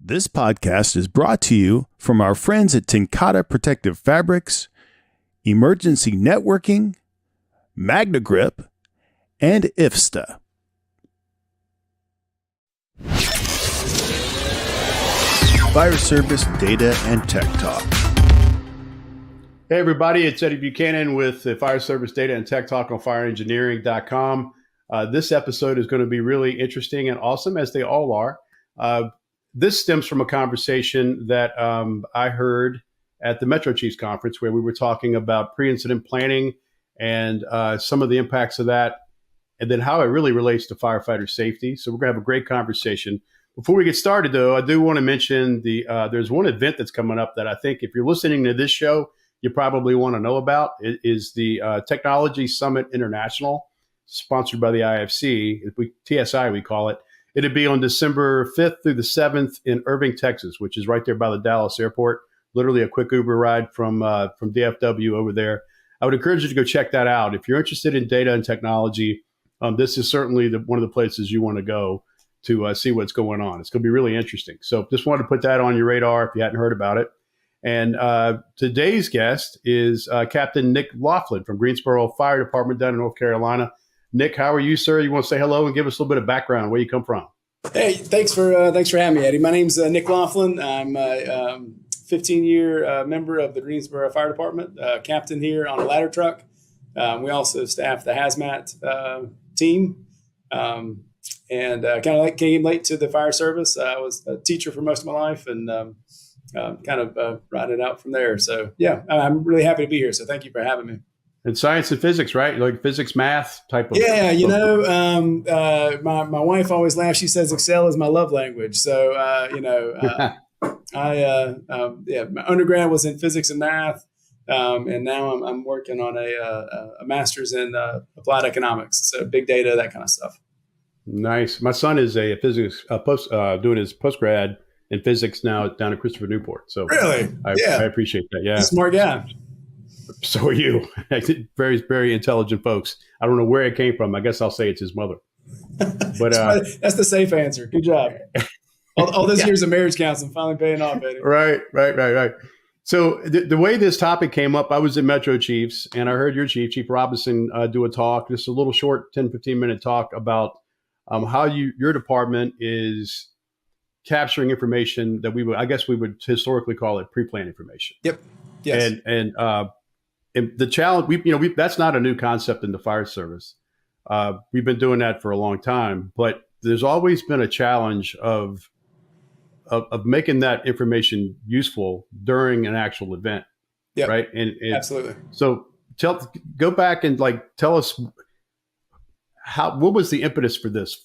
This podcast is brought to you from our friends at Tincata Protective Fabrics, Emergency Networking, Magna Grip, and IFSTA. Fire Service Data and Tech Talk. Hey everybody, it's Eddie Buchanan with the Fire Service Data and Tech Talk on fireengineering.com. This episode is going to be really interesting and awesome, as they all are. This stems from a conversation that I heard at the Metro Chiefs Conference, where we were talking about pre-incident planning and some of the impacts of that, and then how it really relates to firefighter safety. So we're going to have a great conversation. Before we get started, though, I do want to mention there's one event that's coming up that I think if you're listening to this show, you probably want to know about. It is the Technology Summit International, sponsored by the IFC, TSI we call it. It'll be on December 5th through the 7th in Irving, Texas, which is right there by the Dallas airport, literally a quick Uber ride from DFW over there. I would encourage you to go check that out. If you're interested in data and technology, this is certainly one of the places you want to go to see what's going on. It's going to be really interesting. So just wanted to put that on your radar if you hadn't heard about it. And today's guest is Captain Nick Loflin from Greensboro Fire Department down in North Carolina. Nick, how are you, sir? You want to say hello and give us a little bit of background, where you come from? Hey, thanks for having me, Eddie. My name's Nick Loflin. I'm a 15-year member of the Greensboro Fire Department, captain here on a ladder truck. We also staff the hazmat team, and kind of came late to the fire service. I was a teacher for most of my life, and kind of riding it out from there. So yeah, I'm really happy to be here. So thank you for having me. And science and physics, right? Like physics, math type of. Yeah, my wife always laughs. She says Excel is my love language. So my undergrad was in physics and math, and now I'm working on a master's in applied economics. So big data, that kind of stuff. Nice. My son is a physics doing his postgrad in physics now down at Christopher Newport. So really, I appreciate that. Yeah, smart guy. So are you. Very, very intelligent folks. I don't know where it came from. I guess I'll say it's his mother. But that's the safe answer. Good job. All those years of marriage counseling finally paying off, Eddie. Right. So the way this topic came up, I was at Metro Chiefs, and I heard your Chief Robinson, do a talk, just a little short 10, 15-minute talk about how your department is capturing information that we would historically call it pre-planned information. Yep. Yes. And the challenge, that's not a new concept in the fire service. We've been doing that for a long time, but there's always been a challenge of making that information useful during an actual event. Yeah. Right. And absolutely. So go back and tell us what was the impetus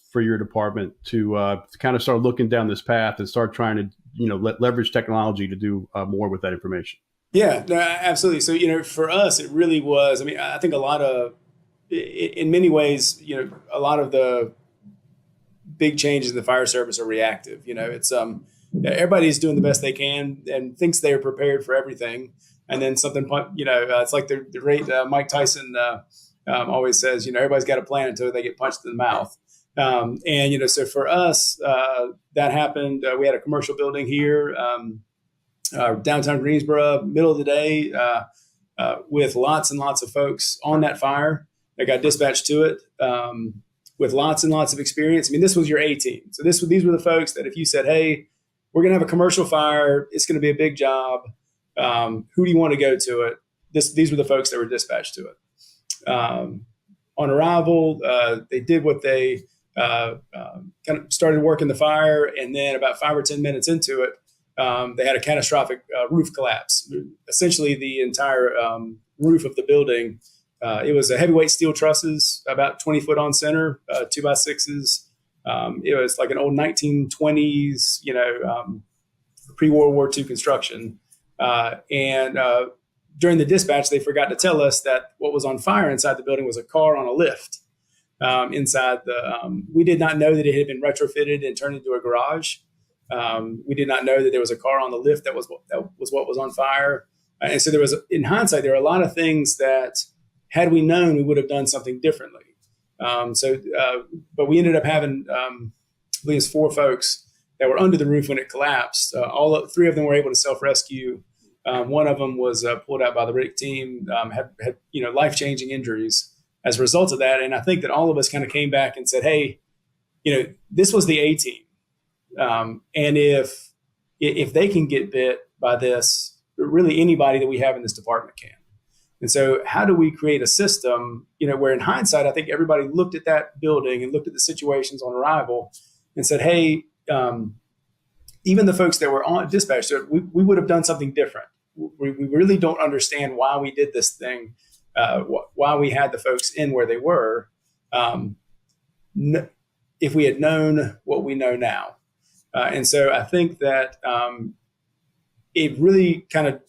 for your department to kind of start looking down this path and start trying to, leverage technology to do more with that information? Yeah, no, absolutely. So, for us, it really was, I think in many ways, a lot of the big changes in the fire service are reactive. It's, everybody's doing the best they can and thinks they're prepared for everything. And then something, it's like the great Mike Tyson always says, everybody's got a plan until they get punched in the mouth. So for us, that happened. We had a commercial building here, downtown Greensboro, middle of the day, with lots and lots of folks on that fire that got dispatched to it, with lots and lots of experience. This was your A team. So these were the folks that if you said, hey, we're going to have a commercial fire, it's going to be a big job. Who do you want to go to it? These were the folks that were dispatched to it. On arrival, they did what they kind of started working the fire. And then about 5 or 10 minutes into it, they had a catastrophic roof collapse. Essentially, the entire roof of the building, it was a heavyweight steel trusses, about 20 foot on center, 2x6s. It was like an old 1920s, pre-World War II construction. And during the dispatch, they forgot to tell us that what was on fire inside the building was a car on a lift. Inside we did not know that it had been retrofitted and turned into a garage. We did not know that there was a car on the lift that was what was on fire. And so in hindsight, there were a lot of things that had we known, we would have done something differently. But we ended up having, I believe it's 4 folks that were under the roof when it collapsed. Three of them were able to self-rescue. One of them was pulled out by the RIC team, had life-changing injuries as a result of that. And I think that all of us kind of came back and said, hey, this was the A team. And if they can get bit by this, really anybody that we have in this department can. And so how do we create a system, where in hindsight, I think everybody looked at that building and looked at the situations on arrival and said, hey, even the folks that were on dispatch, we would have done something different. We really don't understand why we did this thing, why we had the folks in where they were, if we had known what we know now. And so I think that it really kind of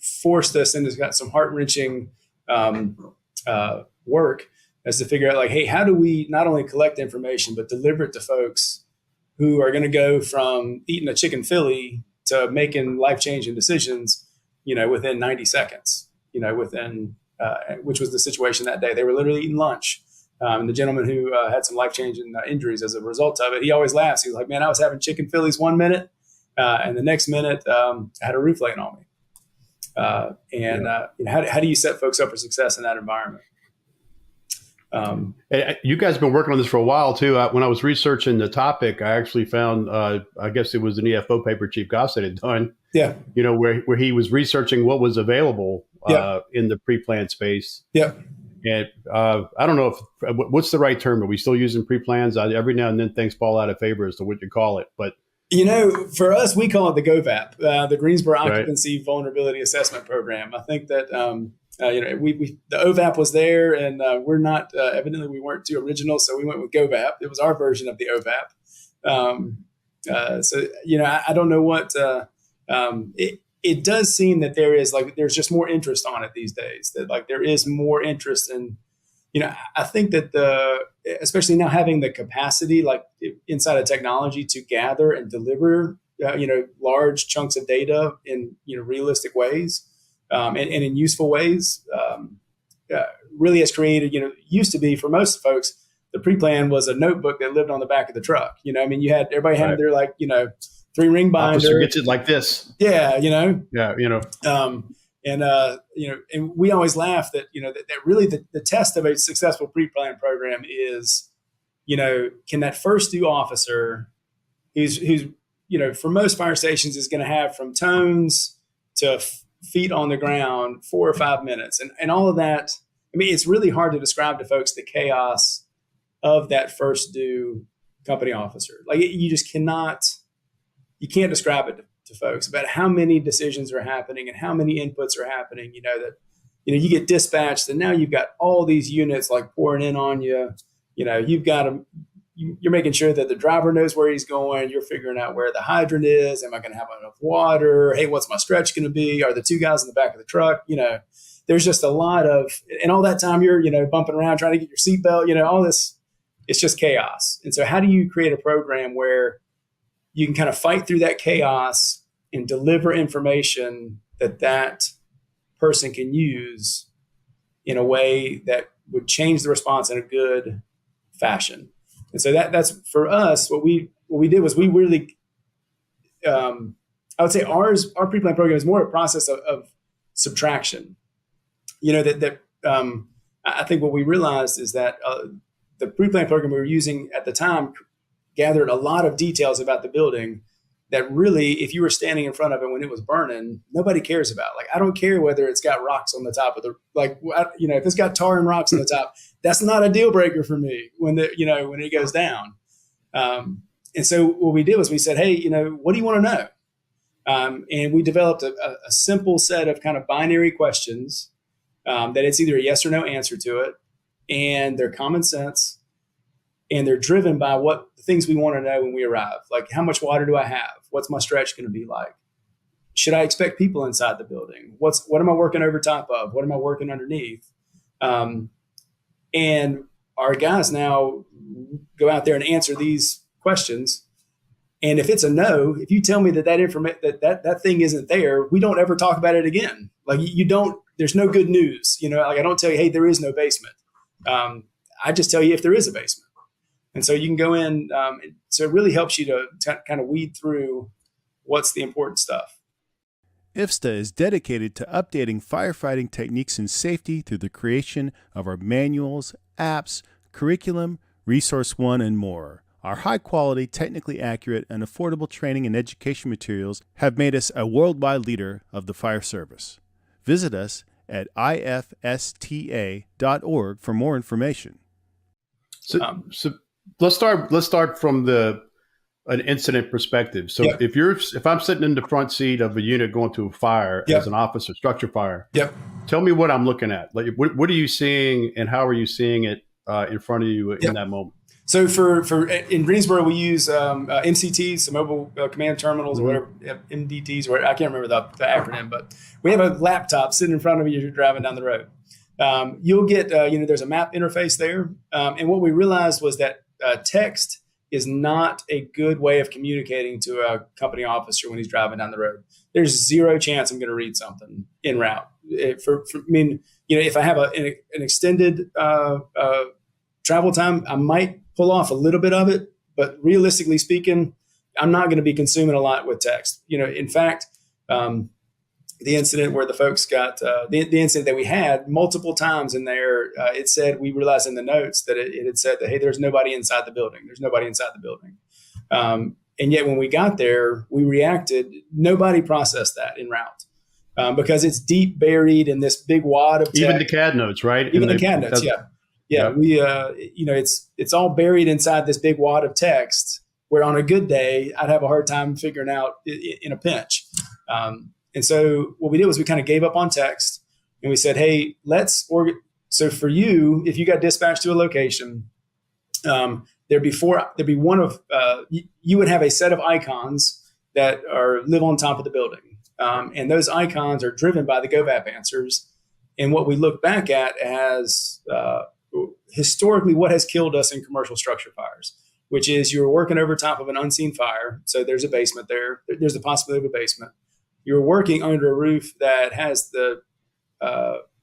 forced us into some heart-wrenching work as to figure out, like, hey, how do we not only collect information, but deliver it to folks who are going to go from eating a chicken Philly to making life-changing decisions, within 90 seconds, which was the situation that day. They were literally eating lunch. And the gentleman who had some life-changing injuries as a resort of it, he always laughs. He was like, man, I was having chicken Phillies 1 minute, and the next minute I had a roof laying on me. How do you set folks up for success in that environment? You guys have been working on this for a while too. When I was researching the topic, I actually found, I guess it was an EFO paper Chief Gossett had done. Yeah. Where he was researching what was available in the pre-planned space. Yeah. And I don't know what's the right term. Are we still using pre-plans? Every now and then things fall out of favor as to what you call it. But for us, we call it the GOVAP, the Greensboro Occupancy Vulnerability Assessment Program. I think that the OVAP was there, and we're not evidently we weren't too original, so we went with GOVAP. It was our version of the OVAP. I don't know what it does seem that there's just more interest on it these days. That there is more interest in. I think that especially now having the capacity inside of technology to gather and deliver, large chunks of data in, realistic ways and in useful ways, really has created, used to be for most folks, the pre-plan was a notebook that lived on the back of the truck. Everybody had their 3-ring binder. Officer gets it like this. Yeah. And we always laugh that, that really the test of a successful pre-planned program is, can that first due officer who's for most fire stations is going to have from tones to feet on the ground 4 or 5 minutes and all of that. I mean, it's really hard to describe to folks the chaos of that first due company officer. You just can't describe it to folks about how many decisions are happening and how many inputs are happening, you get dispatched and now you've got all these units pouring in on you. You've got you're making sure that the driver knows where he's going. You're figuring out where the hydrant is. Am I going to have enough water? Hey, what's my stretch going to be? Are the 2 guys in the back of the truck? There's just a lot of, and all that time you're, bumping around trying to get your seatbelt, all this, it's just chaos. And so how do you create a program where you can kind of fight through that chaos and deliver information that person can use in a way that would change the response in a good fashion. And so that's for us, what we did was we really, I would say our pre-plan program is more a process of subtraction. I think what we realized is that the pre-plan program we were using at the time gathered a lot of details about the building that really, if you were standing in front of it when it was burning, nobody cares about. I don't care whether it's got rocks on the top of if it's got tar and rocks on the top, that's not a deal breaker for me when it goes down. And so what we did was we said, hey, what do you want to know? And we developed a simple set of kind of binary questions that it's either a yes or no answer to it. And they're common sense. And they're driven by what the things we want to know when we arrive. How much water do I have? What's my stretch going to be like? Should I expect people inside the building? What am I working over top of? What am I working underneath? And our guys now go out there and answer these questions. And if it's a no, if you tell me that thing isn't there, we don't ever talk about it again. There's no good news. I don't tell you, hey, there is no basement. I just tell you if there is a basement. And so you can go in. So it really helps you to kind of weed through what's the important stuff. IFSTA is dedicated to updating firefighting techniques and safety through the creation of our manuals, apps, curriculum, Resource One, and more. Our high-quality, technically accurate, and affordable training and education materials have made us a worldwide leader of the fire service. Visit us at ifsta.org for more information. So let's start from an incident perspective. So Yep. if I'm sitting in the front seat of a unit going to a fire Yep. as an officer, structure fire, Yep. tell me what I'm looking at. Like, what are you seeing, and how are you seeing it in front of you in that moment? So for in Greensboro, we use MCTs, so mobile command terminals, or whatever, MDTs, or I can't remember the acronym, but we have a laptop sitting in front of you as you're driving down the road. You'll get, there's a map interface there. And what we realized was that text is not a good way of communicating to a company officer when he's driving down the road. There's zero chance I'm going to read something en route. If I have an extended travel time, I might pull off a little bit of it, but realistically speaking, I'm not going to be consuming a lot with text. In fact, the incident where the folks got the incident that we had multiple times in there, it said, we realized in the notes that it had said that, hey, there's nobody inside the building. There's nobody inside the building. And yet when we got there, we reacted. Nobody processed that en route because it's deep buried in this big wad of text. Even the CAD notes, right? Even the CAD notes, yeah. We, it's all buried inside this big wad of text where on a good day, I'd have a hard time figuring out in a pinch. And so what we did was we kind of gave up on text and we said, hey, so for you, if you got dispatched to a location, there'd be one of, you would have a set of icons that live on top of the building. And those icons are driven by the GoVAP answers. And what we look back at as historically what has killed us in commercial structure fires, which is you're working over top of an unseen fire. So there's a basement there. There's the possibility of a basement. You're working under a roof that has the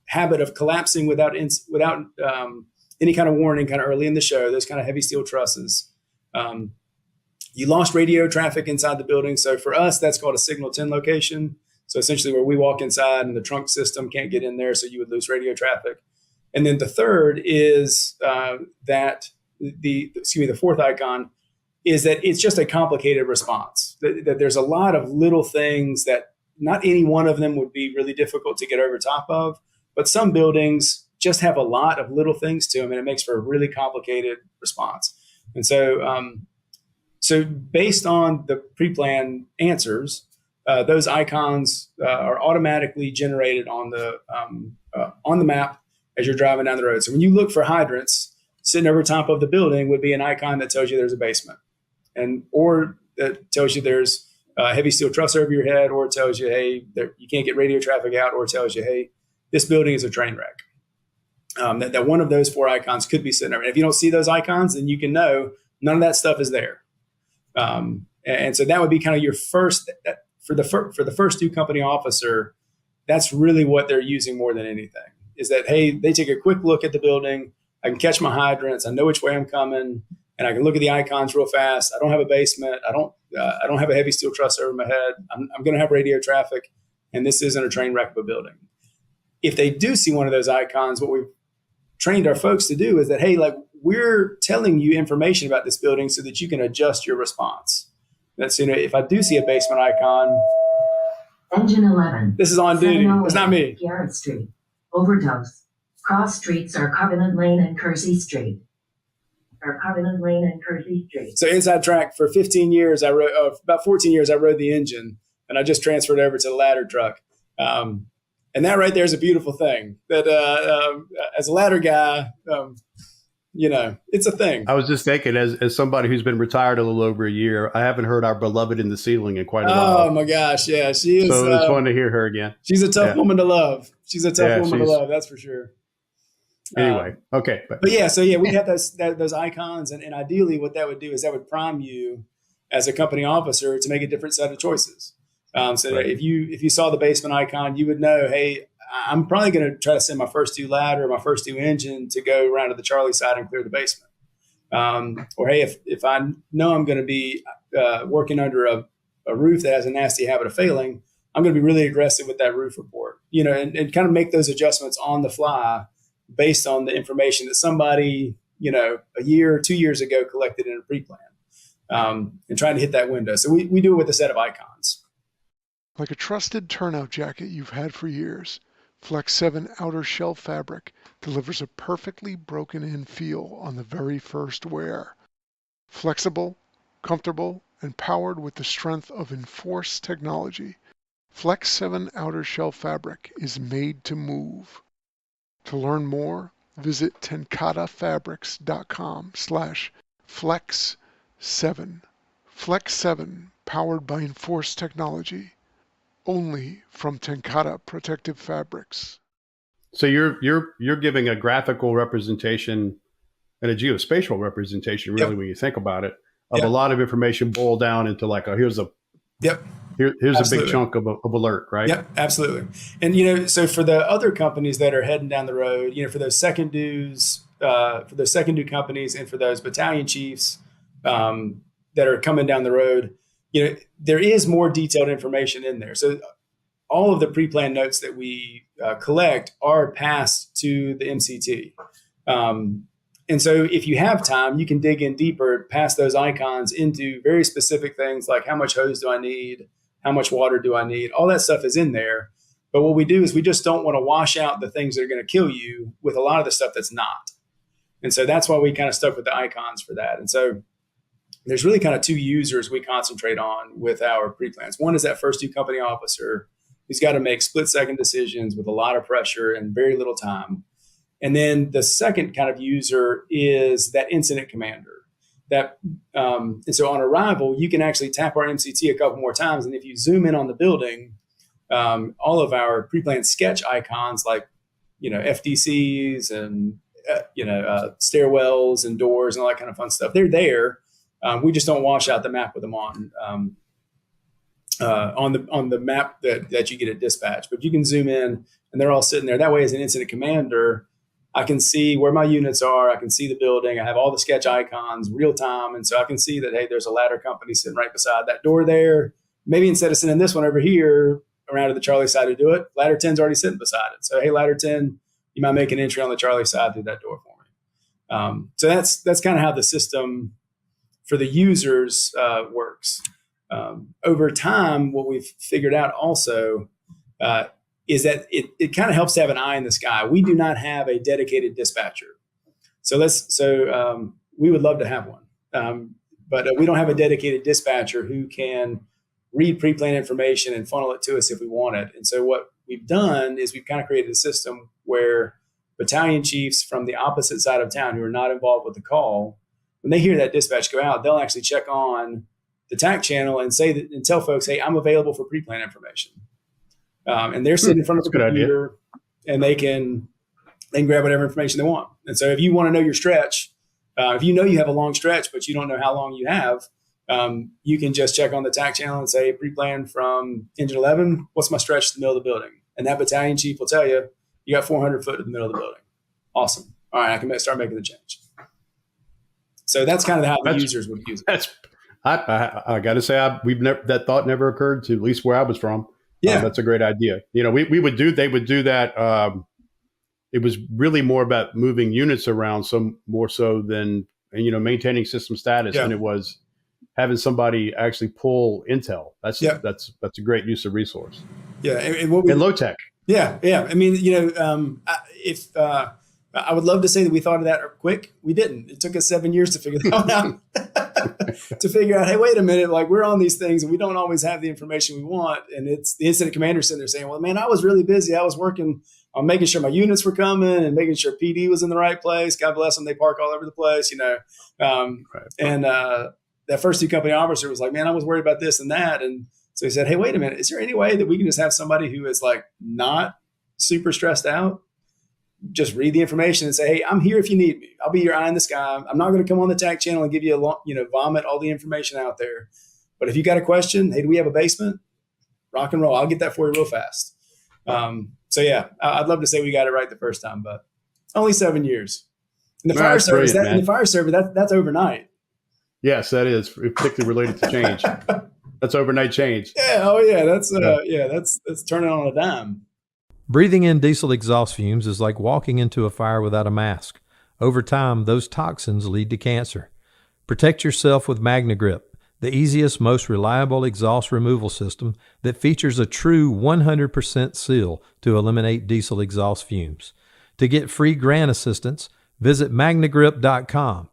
habit of collapsing without any kind of warning kind of early in the show, those kind of heavy steel trusses. You lost radio traffic inside the building. So for us, that's called a signal 10 location. So essentially where we walk inside and the trunk system can't get in there, so you would lose radio traffic. And then the third is that the fourth icon is that it's just a complicated response, that there's a lot of little things that not any one of them would be really difficult to get over top of, but some buildings just have a lot of little things to them and it makes for a really complicated response. And so, so based on the pre-planned answers, those icons are automatically generated on the map as you're driving down the road. So when you look for hydrants, sitting over top of the building would be an icon that tells you there's a basement, or that tells you there's a heavy steel truss over your head, or it tells you, hey, you can't get radio traffic out, or it tells you, hey, this building is a train wreck. That one of those four icons could be sitting there. And if you don't see those icons, then you can know none of that stuff is there. And so that would be kind of your first, for the first two company officer, that's really what they're using more than anything, is that, hey, they take a quick look at the building. I can catch my hydrants. I know which way I'm coming, and I can look at the icons real fast. I don't have a basement. I don't have a heavy steel truss over my head. I'm going to have radio traffic, and this isn't a train wreck of a building. If they do see one of those icons, what we've trained our folks to do is that, hey, like, we're telling you information about this building so that you can adjust your response. That's, if I do see a basement icon, Engine 11. This is on duty. It's not me. Garrett Street. Overdose. Cross streets are Covenant Lane and Kersey Street. So inside track for 15 years, about 14 years, I rode the engine, and I just transferred over to the ladder truck. And that right there is a beautiful thing. That as a ladder guy, it's a thing. I was just thinking, as somebody who's been retired a little over a year, I haven't heard our beloved in the ceiling in quite a while. Oh my gosh, yeah, she is. So it's fun to hear her again. She's a tough woman to love. She's a tough woman to love, that's for sure. Anyway, okay. But yeah, so we have those icons, and ideally what that would do is that would prime you as a company officer to make a different set of choices. So right. if you saw the basement icon, you would know, hey, I'm probably going to try to send my first two ladder, my first two engine to go around to the Charlie side and clear the basement. Or, hey, if I know I'm going to be working under a roof that has a nasty habit of failing, I'm going to be really aggressive with that roof report, and kind of make those adjustments on the fly based on the information that somebody, a year or 2 years ago collected in a pre-plan, and trying to hit that window. So we do it with a set of icons. Like a trusted turnout jacket you've had for years, Flex 7 outer shell fabric delivers a perfectly broken-in feel on the very first wear. Flexible, comfortable, and powered with the strength of Enforce technology, Flex 7 outer shell fabric is made to move. To learn more, visit tenkatafabrics.com/flex7. Flex 7, powered by Enforce technology. Only from Tenkata Protective Fabrics. So you're giving a graphical representation and a geospatial representation, really, when you think about it, of a lot of information boiled down into like here's a big chunk of alert, right? Yep, absolutely. And so for the other companies that are heading down the road, for those second dues, companies, and for those battalion chiefs that are coming down the road, there is more detailed information in there. So all of the pre-planned notes that we collect are passed to the MCT. And so if you have time, you can dig in deeper past those icons into very specific things like how much hose do I need? How much water do I need? All that stuff is in there. But what we do is we just don't want to wash out the things that are going to kill you with a lot of the stuff that's not. And so that's why we kind of stuck with the icons for that. And so there's really kind of two users we concentrate on with our pre-plans. One is that first due company officer who's got to make split-second decisions with a lot of pressure and very little time. And then the second kind of user is that incident commander. And so on arrival, you can actually tap our MCT a couple more times. And if you zoom in on the building, all of our pre-planned sketch icons like, FDCs and, stairwells and doors and all that kind of fun stuff, they're there. We just don't wash out the map with them on the map that you get at dispatch. But you can zoom in and they're all sitting there. That way, as an incident commander, I can see where my units are. I can see the building. I have all the sketch icons real time. And so I can see that, hey, there's a ladder company sitting right beside that door there. Maybe instead of sending this one over here around to the Charlie side to do it, ladder 10's already sitting beside it. So, hey, ladder 10, you might make an entry on the Charlie side through that door for me. So that's kind of how the system for the users works. Over time, what we've figured out also is that it kind of helps to have an eye in the sky. We do not have a dedicated dispatcher. So we would love to have one. But we don't have a dedicated dispatcher who can read pre-planned information and funnel it to us if we want it. And so what we've done is we've kind of created a system where battalion chiefs from the opposite side of town who are not involved with the call, when they hear that dispatch go out, they'll actually check on the TAC channel and say that and tell folks, hey, I'm available for pre-planned information. And they're sitting in front of the computer and they can grab whatever information they want. And so if you want to know your stretch, if you know you have a long stretch, but you don't know how long you have, you can just check on the TAC channel and say pre-plan from engine 11, what's my stretch to the middle of the building? And that battalion chief will tell you, you got 400 foot to the middle of the building. Awesome. All right, I can start making the change. So that's kind of how the users would use it. I got to say, that thought never occurred to at least where I was from. Yeah, that's a great idea. They would do that. It was really more about moving units around, more so than maintaining system status than it was having somebody actually pull intel. That's a great use of resource. Yeah, and low tech. Yeah. I mean, I would love to say that we thought of that quick. We didn't. It took us 7 years to figure that one out. To figure out, hey, wait a minute, like we're on these things and we don't always have the information we want. And it's the incident commander sitting there saying, well, man, I was really busy. I was working on making sure my units were coming and making sure PD was in the right place. God bless them. They park all over the place, And that first due company officer was like, man, I was worried about this and that. And so he said, hey, wait a minute. Is there any way that we can just have somebody who is like not super stressed out? Just read the information and say, hey, I'm here if you need me. I'll be your eye in the sky. I'm not going to come on the TAC channel and give you vomit all the information out there. But if you got a question, hey, do we have a basement? Rock and roll. I'll get that for you real fast. So yeah, I'd love to say we got it right the first time, but only 7 years. In the Well, fire that's service, brilliant, in the fire service, that's overnight. Yes, that is particularly related to change. That's overnight change. Yeah. Oh yeah. That's turning on a dime. Breathing in diesel exhaust fumes is like walking into a fire without a mask. Over time, those toxins lead to cancer. Protect yourself with MagnaGrip, the easiest, most reliable exhaust removal system that features a true 100% seal to eliminate diesel exhaust fumes. To get free grant assistance, visit magnagrip.com.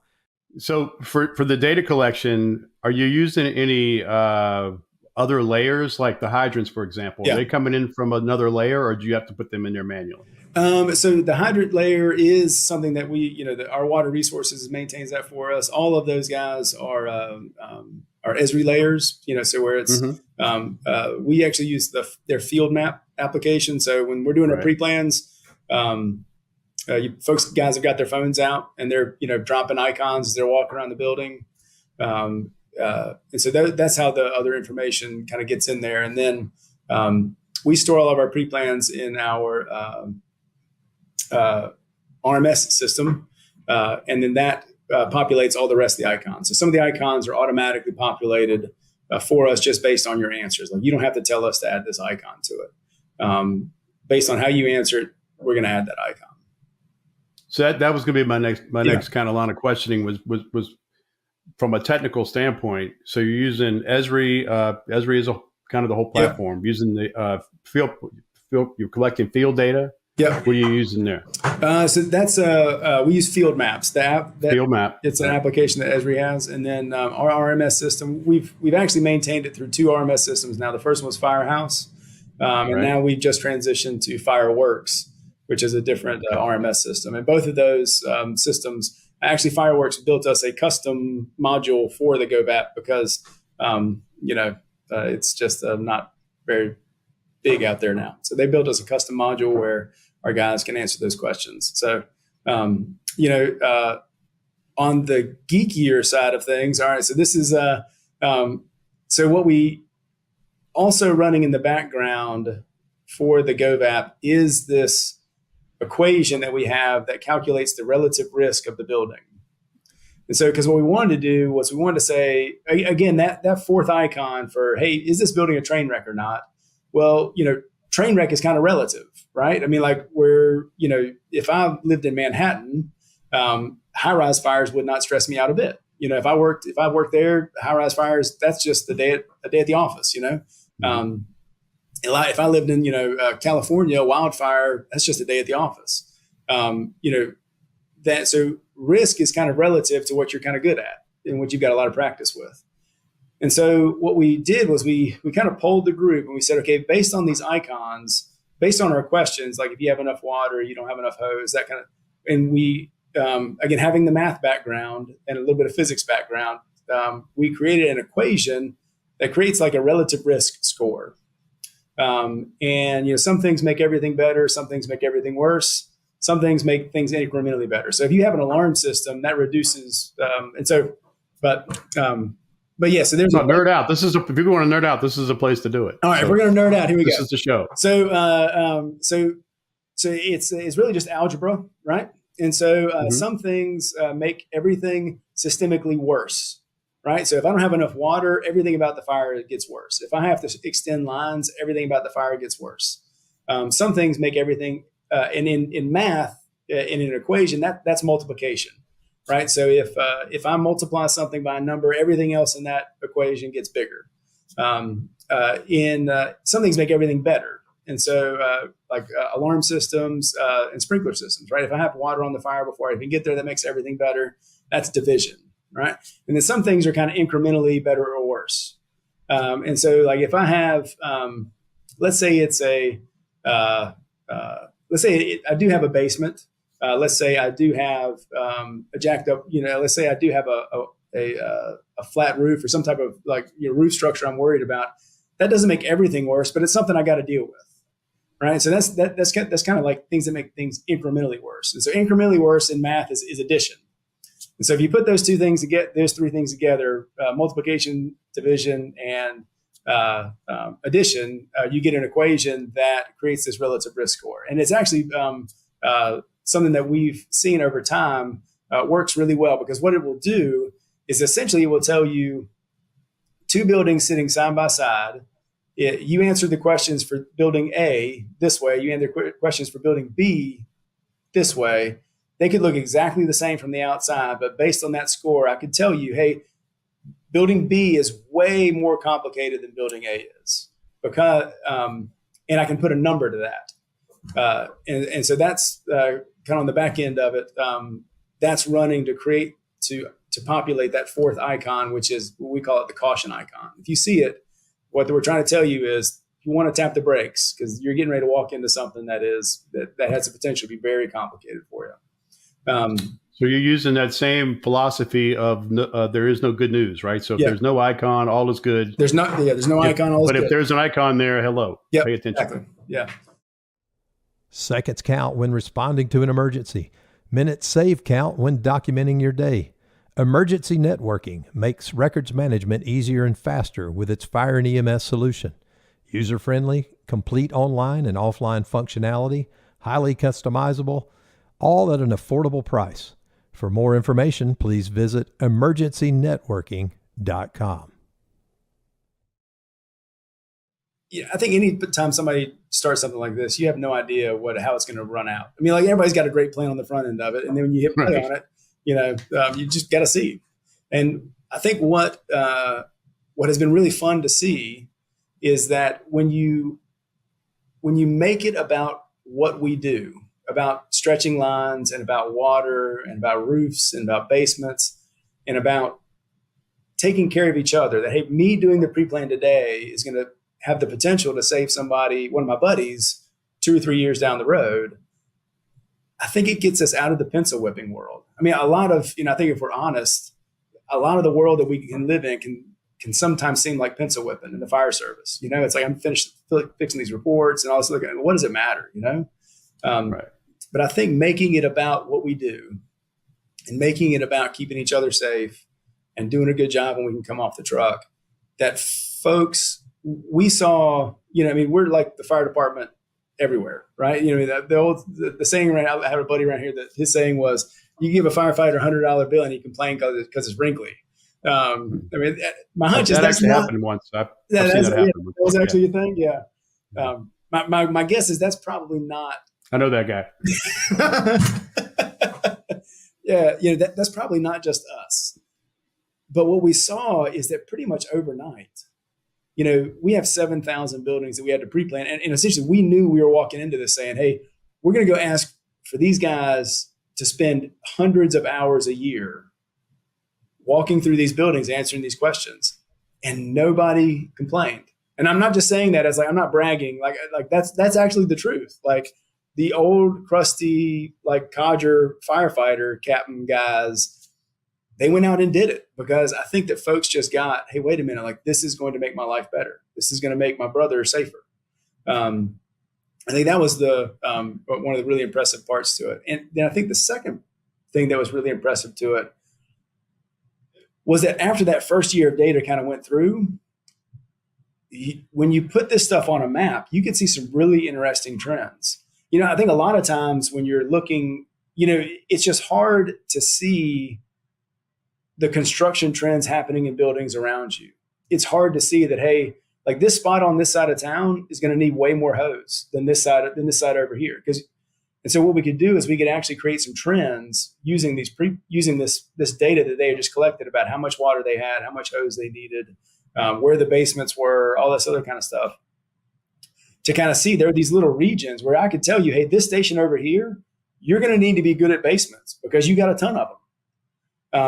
So for the data collection, are you using any other layers like the hydrants, for example? Yeah. Are they coming in from another layer, or do you have to put them in there manually? So the hydrant layer is something that our water resources maintains that for us. All of those guys are Esri layers, so where it's, we actually use their field map application. So when we're doing our pre-plans, guys have got their phones out and they're, dropping icons as they're walking around the building. And so that's how the other information kind of gets in there. And then we store all of our pre-plans in our RMS system, and then that populates all the rest of the icons. So some of the icons are automatically populated for us just based on your answers. Like you don't have to tell us to add this icon to it. Based on how you answer it, we're going to add that icon. So that was going to be my next kind of line of questioning was from a technical standpoint. So you're using Esri. Esri is kind of the whole platform. Using the field. You're collecting field data. Yeah. What are you using there? So that's we use Field Maps. Field Map. It's an application that Esri has, and then our RMS system. We've actually maintained it through 2 RMS systems now. The first one was Firehouse, and now we've just transitioned to Fireworks, which is a different RMS system. And both of those systems, actually, Fireworks built us a custom module for the GoVAP because it's just not very big out there now. So they built us a custom module where our guys can answer those questions. So, on the geekier side of things, all right, so this is, so what we also running in the background for the GoVAP is this equation that we have that calculates the relative risk of the building. And so, because what we wanted to do was we wanted to say, again, that fourth icon for, hey, is this building a train wreck or not? Well, train wreck is kind of relative, right? I mean, like if I lived in Manhattan, high-rise fires would not stress me out a bit. If I worked there, high-rise fires, that's just a day at the office, If I lived in, California, wildfire, that's just a day at the office. So risk is kind of relative to what you're kind of good at and what you've got a lot of practice with. And so what we did was we kind of polled the group and we said, okay, based on these icons, based on our questions, like if you have enough water, you don't have enough hose, that kind of, and we, again, having the math background and a little bit of physics background, we created an equation that creates like a relative risk score. And some things make everything better. Some things make everything worse. Some things make things incrementally better. So if you have an alarm system, that reduces, but yeah, so there's nerd out. If you want to nerd out, this is a place to do it. All right, if we're going to nerd out, here we go. This is the show. So it's really just algebra, right? And so some things make everything systemically worse, right? So if I don't have enough water, everything about the fire gets worse. If I have to extend lines, everything about the fire gets worse. Some things make everything, and in math, in an equation, that's multiplication. Right. So if I multiply something by a number, everything else in that equation gets bigger. Some things make everything better. And so alarm systems and sprinkler systems, right? If I have water on the fire before I even get there, that makes everything better. That's division. Right. And then some things are kind of incrementally better or worse. And so like if I have, let's say I do have a basement. Let's say I do have a jacked up, let's say I do have a flat roof or some type of roof structure I'm worried about. That doesn't make everything worse, but it's something I got to deal with, right? So that's kind of like things that make things incrementally worse. And so incrementally worse in math is addition. And so if you put those three things together, multiplication, division, and addition, you get an equation that creates this relative risk score. And it's actually something that we've seen over time works really well, because what it will do is essentially it will tell you two buildings sitting side by side. You answer the questions for building A this way, you answer questions for building B this way. They could look exactly the same from the outside, but based on that score, I could tell you, hey, building B is way more complicated than building A is, because, and I can put a number to that. And so that's kind of on the back end of it. That's running to populate that fourth icon, which is what we call it the caution icon. If you see it, what we're trying to tell you is you want to tap the brakes, because you're getting ready to walk into something that has the potential to be very complicated for you. So you're using that same philosophy of there is no good news, right? So if there's no icon, all is good. There's no icon, all is good. But if there's an icon there, hello, pay attention. Exactly. Yeah. Seconds count when responding to an emergency. Minutes saved count when documenting your day. Emergency Networking makes records management easier and faster with its fire and EMS solution. User-friendly, complete online and offline functionality, highly customizable, all at an affordable price. For more information, please visit emergencynetworking.com. Yeah, I think any time somebody starts something like this, you have no idea how it's going to run out. I mean, like, everybody's got a great plan on the front end of it, and then when you hit play on it, you just got to see. And I think what has been really fun to see is that when you make it about what we do, about stretching lines and about water and about roofs and about basements and about taking care of each other, that, hey, me doing the pre-plan today is going to have the potential to save somebody, one of my buddies, 2 or 3 years down the road. I think it gets us out of the pencil whipping world. I mean, a lot of, I think if we're honest, a lot of the world that we can live in can sometimes seem like pencil whipping in the fire service. It's like, I'm finished fixing these reports and all this. What does it matter? Right. But I think making it about what we do and making it about keeping each other safe and doing a good job when we can come off the truck, that folks, we saw, we're like the fire department everywhere, right? The saying right now, I have a buddy around here that his saying was, you give a firefighter $100 bill and he complains because it's wrinkly. My hunch is that's actually not, happened once. I've seen that happen. That was actually a thing. Yeah. My guess is that's probably not. I know that guy. Yeah. That's probably not just us, but what we saw is that pretty much overnight, we have 7,000 buildings that we had to pre-plan. And essentially we knew we were walking into this saying, hey, we're going to go ask for these guys to spend hundreds of hours a year walking through these buildings, answering these questions. And nobody complained. And I'm not just saying that as like, I'm not bragging. Like that's actually the truth. Like, the old crusty, like, codger firefighter captain guys, they went out and did it because I think that folks just got, hey, wait a minute, like, this is going to make my life better. This is going to make my brother safer. I think that was one of the really impressive parts to it. And then I think the second thing that was really impressive to it was that after that first year of data kind of went through, when you put this stuff on a map, you could see some really interesting trends. I think a lot of times when you're looking, it's just hard to see the construction trends happening in buildings around you. It's hard to see that, hey, like, this spot on this side of town is going to need way more hose than this side over here. And so what we could do is we could actually create some trends using this data that they had just collected about how much water they had, how much hose they needed, where the basements were, all this other kind of stuff, to kind of see there are these little regions where I could tell you, hey, this station over here, you're going to need to be good at basements because you got a ton of them.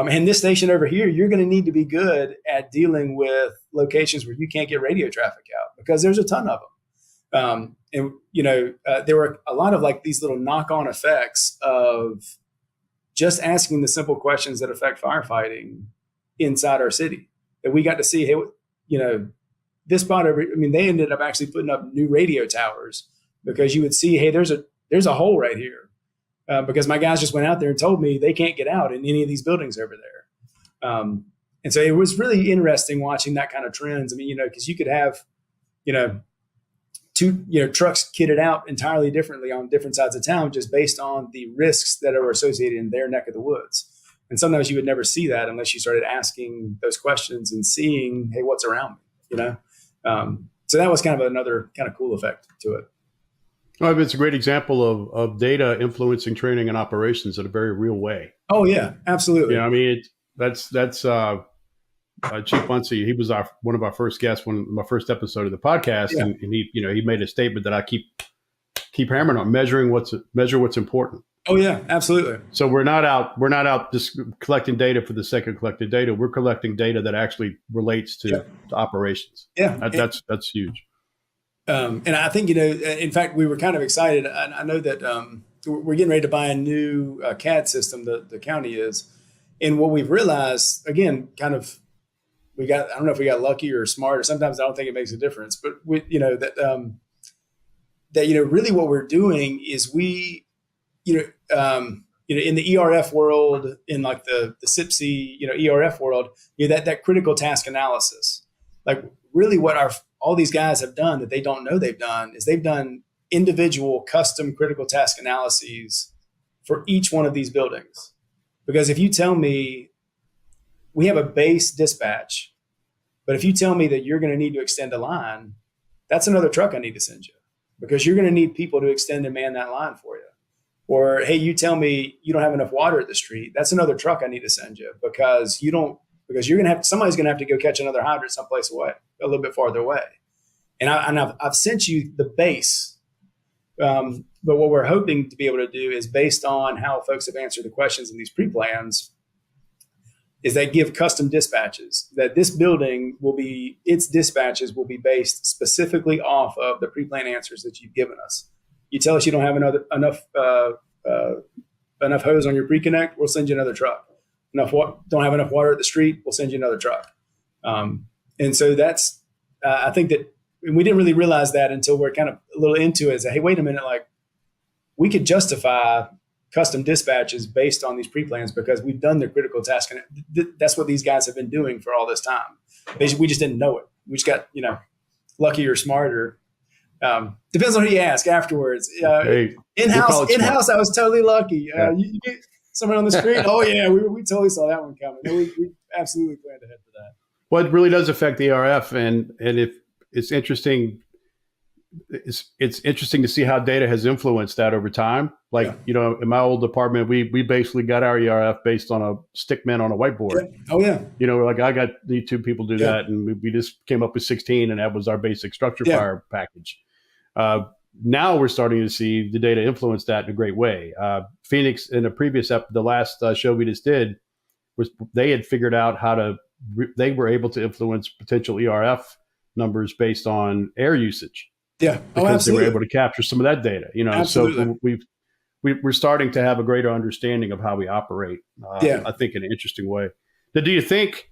And this station over here, you're going to need to be good at dealing with locations where you can't get radio traffic out because there's a ton of them. There were a lot of like these little knock-on effects of just asking the simple questions that affect firefighting inside our city that we got to see, hey, this spot they ended up actually putting up new radio towers because you would see, hey, there's a hole right here. Because my guys just went out there and told me they can't get out in any of these buildings over there. And so it was really interesting watching that kind of trends. Because you could have, trucks kitted out entirely differently on different sides of town, just based on the risks that are associated in their neck of the woods. And sometimes you would never see that unless you started asking those questions and seeing, hey, what's around me, So that was kind of another kind of cool effect to it. Well, it's a great example of data influencing training and operations in a very real way. Oh yeah, absolutely. I mean, that's Chief Muncie. He was one of our first guests, my first episode of the podcast, and he made a statement that I keep hammering on: measure what's important. Oh yeah, absolutely. So we're not out just collecting data for the sake of collecting data. We're collecting data that actually relates to operations. Yeah, that's huge. And I think, in fact, we were kind of excited. I know that we're getting ready to buy a new CAD system, the county is. And what we've realized, again, kind of, I don't know if we got lucky or smart, or sometimes I don't think it makes a difference, but really what we're doing is in the ERF world, in like the SIPC, ERF world, that critical task analysis, like really what all these guys have done that they don't know they've done is they've done individual custom critical task analyses for each one of these buildings. Because if you tell me we have a base dispatch, but if you tell me that you're going to need to extend a line, that's another truck I need to send you, because you're going to need people to extend and man that line for you. Or, hey, you tell me you don't have enough water at the street, that's another truck I need to send you, because somebody's going to have to go catch another hydrant someplace away, a little bit farther away. And I've sent you the base. But what we're hoping to be able to do is, based on how folks have answered the questions in these pre-plans, is they give custom dispatches that this building its dispatches will be based specifically off of the pre-plan answers that you've given us. You tell us you don't have enough hose on your pre-connect, we'll send you another truck. Don't have enough water at the street, we'll send you another truck. And so that's, I think that, and we didn't really realize that until we're kind of a little into it. Is that, hey, wait a minute, like we could justify custom dispatches based on these pre-plans because we've done the critical task. And that's what these guys have been doing for all this time. We just didn't know it. We just got, lucky or smarter. Depends on who you ask afterwards. In-house, I was totally lucky. You get someone on the street. Oh yeah, we totally saw that one coming. We absolutely planned ahead for that. Well, it really does affect the RF, and if it's interesting, it's interesting to see how data has influenced that over time. Like, in my old department, we basically got our ERF based on a stick man on a whiteboard. Yeah. Oh yeah. Like I got the two people do that, and we just came up with 16, and that was our basic structure fire package. Now we're starting to see the data influence that in a great way. Phoenix, in a previous the last show we just did, they had figured out how they were able to influence potential ERF numbers based on air usage. Yeah, because they were able to capture some of that data. So we're starting to have a greater understanding of how we operate. I think in an interesting way. Now, do you think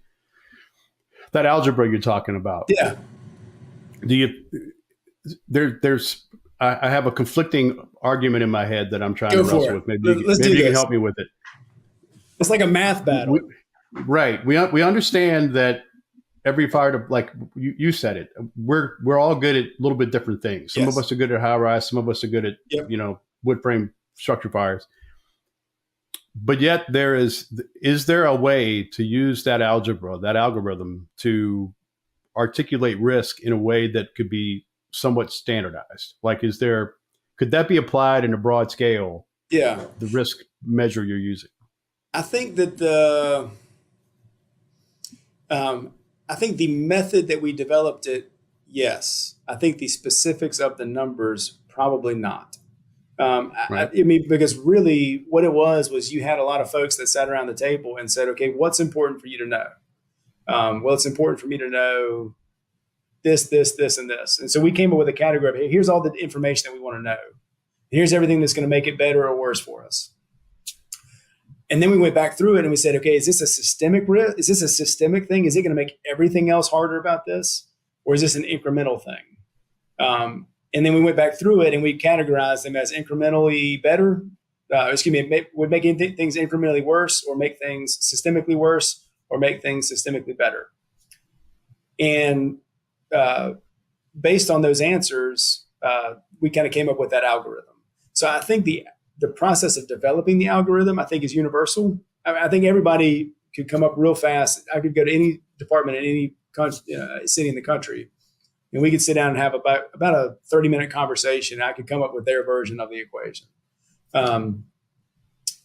that algebra you're talking about? Yeah. Do you? I have a conflicting argument in my head that I'm trying to wrestle with. Maybe you can help me with it. It's like a math battle. We understand that every fire, like you said it, we're all good at a little bit different things. Some of us are good at high rise. Some of us are good at wood frame structure fires. But yet is there a way to use that algorithm to articulate risk in a way that could be somewhat standardized? Like, could that be applied in a broad scale? Yeah. The risk measure you're using. I think that the method that we developed yes. I think the specifics of the numbers, probably not. Right. I mean, because really what it was you had a lot of folks that sat around the table and said, okay, what's important for you to know? Well, it's important for me to know this, and this. And so we came up with a category of, hey, here's all the information that we want to know. Here's everything that's going to make it better or worse for us. And then we went back through it and we said, okay, is this a systemic risk? Is this a systemic thing? Is it going to make everything else harder about this? Or is this an incremental thing? And then we went back through it and we categorized them as incrementally better. Would make things incrementally worse, or make things systemically worse, or make things systemically better. And based on those answers, we kind of came up with that algorithm. So I think the process of developing the algorithm, I think, is universal. I think everybody could come up real fast. I could go to any department in any city in the country, and we could sit down and have about a 30-minute conversation. I could come up with their version of the equation. And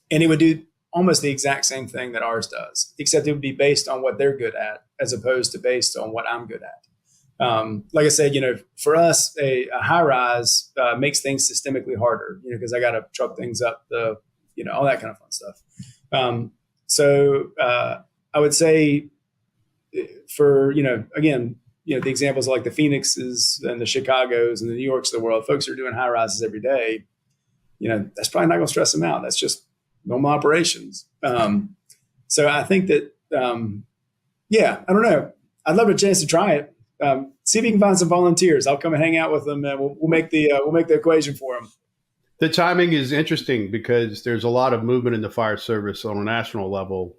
it would do almost the exact same thing that ours does, except it would be based on what they're good at, as opposed to based on what I'm good at. Like I said, for us, a high rise makes things systemically harder, because I got to truck things up all that kind of fun stuff. So I would say for, again, the examples like the Phoenixes and the Chicagos and the New Yorks of the world, folks are doing high rises every day. That's probably not going to stress them out. That's just normal operations. So I think that, I don't know. I'd love a chance to try it. See if you can find some volunteers. I'll come and hang out with them, and we'll make the equation for them. The timing is interesting because there's a lot of movement in the fire service on a national level.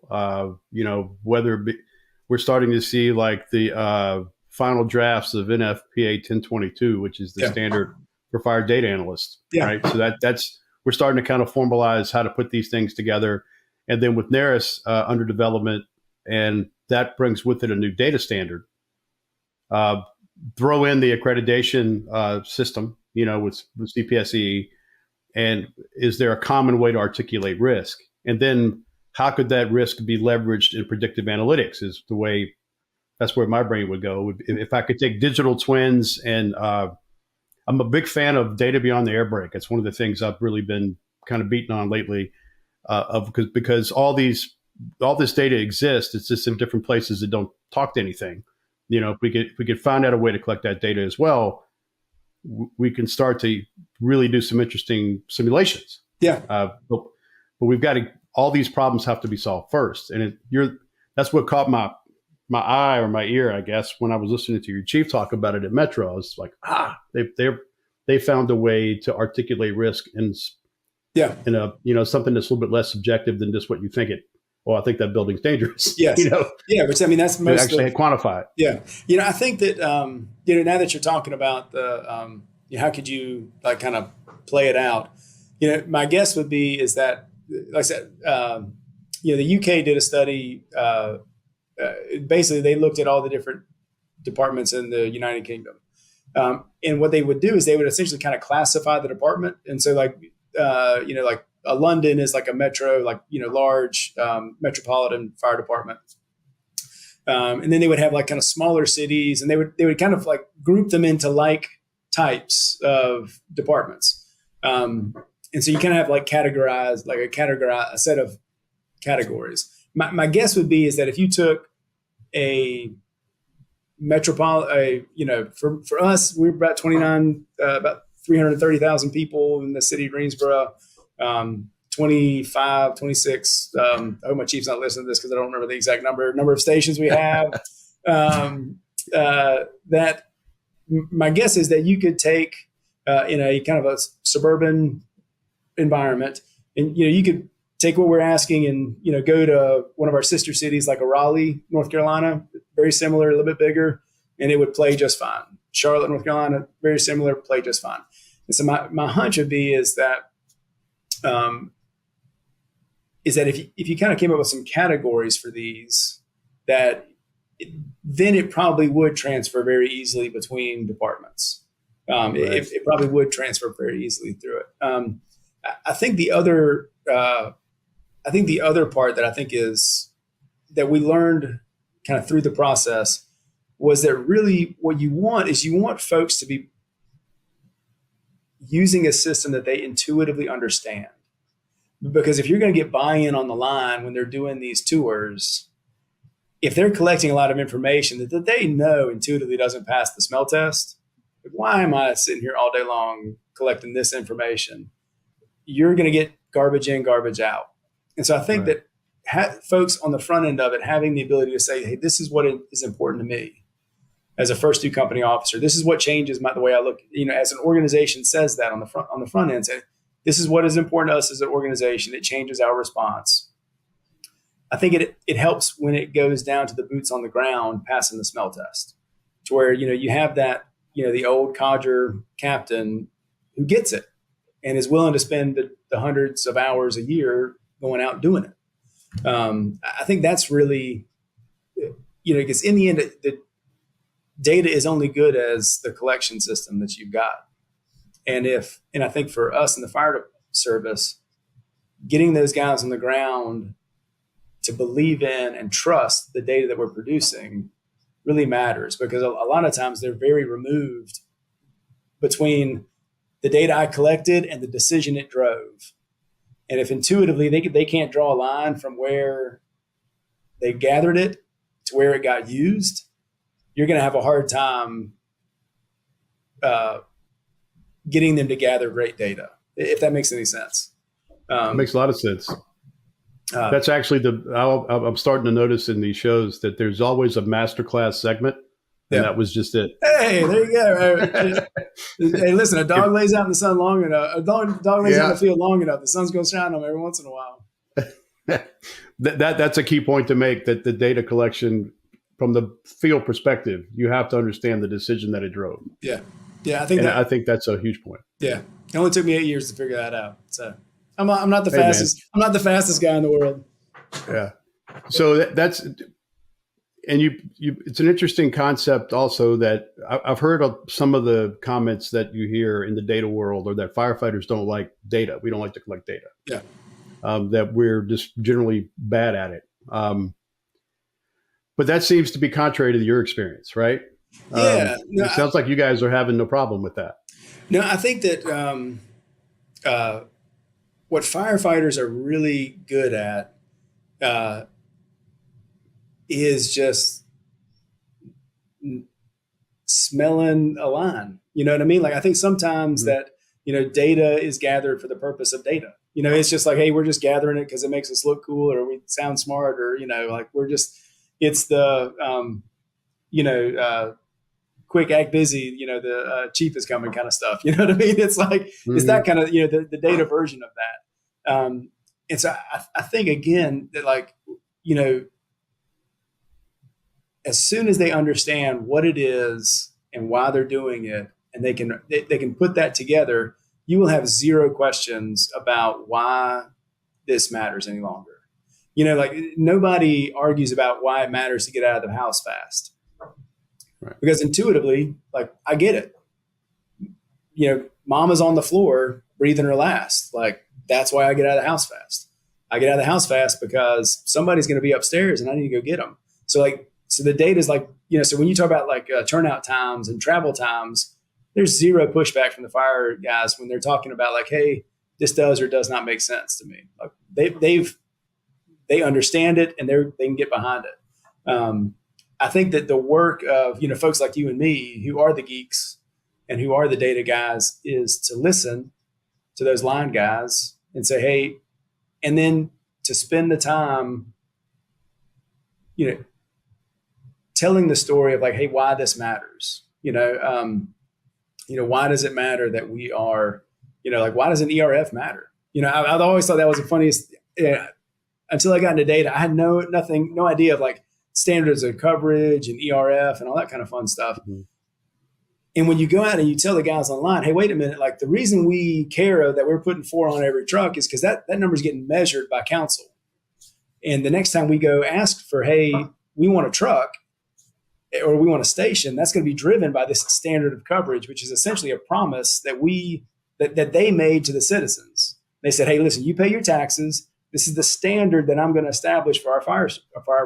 We're starting to see like the final drafts of NFPA 1022, which is the standard for fire data analysts. Yeah. Right. So that's we're starting to kind of formalize how to put these things together, and then with NARIS under development, and that brings with it a new data standard. Throw in the accreditation system, with CPSE, and is there a common way to articulate risk? And then how could that risk be leveraged in predictive analytics that's where my brain would go. If I could take digital twins, and I'm a big fan of data beyond the air brake. It's one of the things I've really been kind of beating on lately, because all this data exists. It's just in different places that don't talk to anything. If we could find out a way to collect that data as well, we can start to really do some interesting simulations. Yeah. But we've got to, all these problems have to be solved first. And that's what caught my eye or my ear, I guess, when I was listening to your chief talk about it at Metro. I was like, they found a way to articulate risk in a, something that's a little bit less subjective than just what you think it. Well, I think that building's dangerous. Yes. Yeah, which that's most actually quantify it. Yeah. I think that now that you're talking about the how could you like kind of play it out? My guess would be is that, like I said, the UK did a study. Basically, they looked at all the different departments in the United Kingdom, and what they would do is they would essentially kind of classify the department. And so, like London is like a metro, large metropolitan fire department. And then they would have like kind of smaller cities, and they would kind of like group them into like types of departments. And so you kind of have like a set of categories. My guess would be is that if you took a metropolitan, for us, we're about 330,000 people in the city of Greensboro. 25, 26. I hope my chief's not listening to this because I don't remember the exact number of stations we have. That my guess is that you could take in a kind of a suburban environment, and you could take what we're asking and go to one of our sister cities like a Raleigh, North Carolina, very similar, a little bit bigger, and it would play just fine. Charlotte, North Carolina, very similar, play just fine. And so my hunch would be is that if you kind of came up with some categories for these, then it probably would transfer very easily between departments. Right. It probably would transfer very easily through it. I think the other part that I think is that we learned kind of through the process was that really what you want folks to be using a system that they intuitively understand. Because if you're going to get buy-in on the line when they're doing these tours, if they're collecting a lot of information that they know intuitively doesn't pass the smell test, why am I sitting here all day long collecting this information? You're going to get garbage in, garbage out. And so I think that folks on the front end of it having the ability to say, hey, this is what is important to me as a first-due company officer. This is what changes the way I look, as an organization says that on the front end, say, this is what is important to us as an organization. It changes our response. I think it helps when it goes down to the boots on the ground, passing the smell test, to where, you have that the old codger captain who gets it and is willing to spend the hundreds of hours a year going out and doing it. I think that's really, because in the end, the data is only good as the collection system that you've got. And I think for us in the fire service, getting those guys on the ground to believe in and trust the data that we're producing really matters, because a lot of times they're very removed between the data I collected and the decision it drove. And if intuitively they can't draw a line from where they gathered it to where it got used, you're going to have a hard time getting them to gather great data, if that makes any sense. It makes a lot of sense. That's actually I'm starting to notice in these shows that there's always a masterclass segment, and that was just it. Hey, there you go. Hey, listen, a dog lays out in the sun long enough. A dog lays out in the field long enough. The sun's going to shine on them every once in a while. That's a key point to make, that the data collection from the field perspective, you have to understand the decision that it drove. Yeah. I think that's a huge point. Yeah. It only took me 8 years to figure that out. So I'm not the fastest. Man. I'm not the fastest guy in the world. Yeah. So that's, and you it's an interesting concept also, that I've heard of some of the comments that you hear in the data world, or that firefighters don't like data. We don't like to collect data. Yeah. That we're just generally bad at it. But that seems to be contrary to your experience, right? Yeah. It sounds like you guys are having no problem with that. No, I think that what firefighters are really good at is just smelling a line. You know what I mean? Like, I think sometimes that, data is gathered for the purpose of data. It's just like, hey, we're just gathering it because it makes us look cool, or we sound smart, or, like it's the, quick, act busy, the chief is coming kind of stuff. You know what I mean? It's like, it's that kind of, the data version of that. And so I think, again, that, like, as soon as they understand what it is and why they're doing it, and they can put that together, you will have zero questions about why this matters any longer. Like, nobody argues about why it matters to get out of the house fast. Right. Because intuitively, like, I get it. Mama's on the floor breathing her last. Like, that's why I get out of the house fast. I get out of the house fast because somebody's going to be upstairs and I need to go get them. So the data is like, so when you talk about like turnout times and travel times, there's zero pushback from the fire guys when they're talking about, like, hey, this does or does not make sense to me. Like, they understand it and they can get behind it. I think that the work of, folks like you and me, who are the geeks and who are the data guys, is to listen to those line guys and say, hey, and then to spend the time, telling the story of, like, hey, why this matters. Why does it matter that we are, like, why does an ERF matter? I've always thought that was the funniest. Until I got into data, I had no idea of, like, standards of coverage and ERF and all that kind of fun stuff. Mm-hmm. And when you go out and you tell the guys online, hey, wait a minute, like, the reason we care that we're putting 4 on every truck is because that number is getting measured by council. And the next time we go ask for, hey, we want a truck or we want a station, that's going to be driven by this standard of coverage, which is essentially a promise that they made to the citizens. They said, hey, listen, you pay your taxes. This is the standard that I'm going to establish for our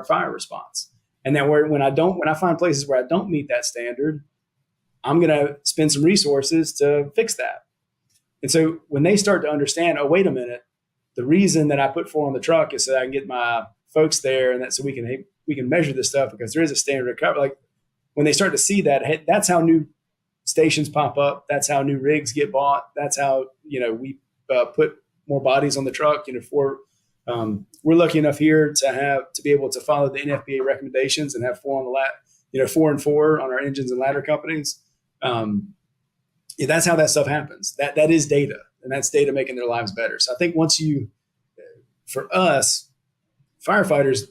fire response. And then when I find places where I don't meet that standard, I'm going to spend some resources to fix that. And so when they start to understand, oh, wait a minute, the reason that I put 4 on the truck is so that I can get my folks there, and so we can measure this stuff because there is a standard of cover. Like, when they start to see that, hey, that's how new stations pop up. That's how new rigs get bought. That's how, we put more bodies on the truck. We're lucky enough here to be able to follow the NFPA recommendations and have 4 on the 4 and 4 on our engines and ladder companies. That's how that stuff happens. That is data, and that's data making their lives better. So I think for us, firefighters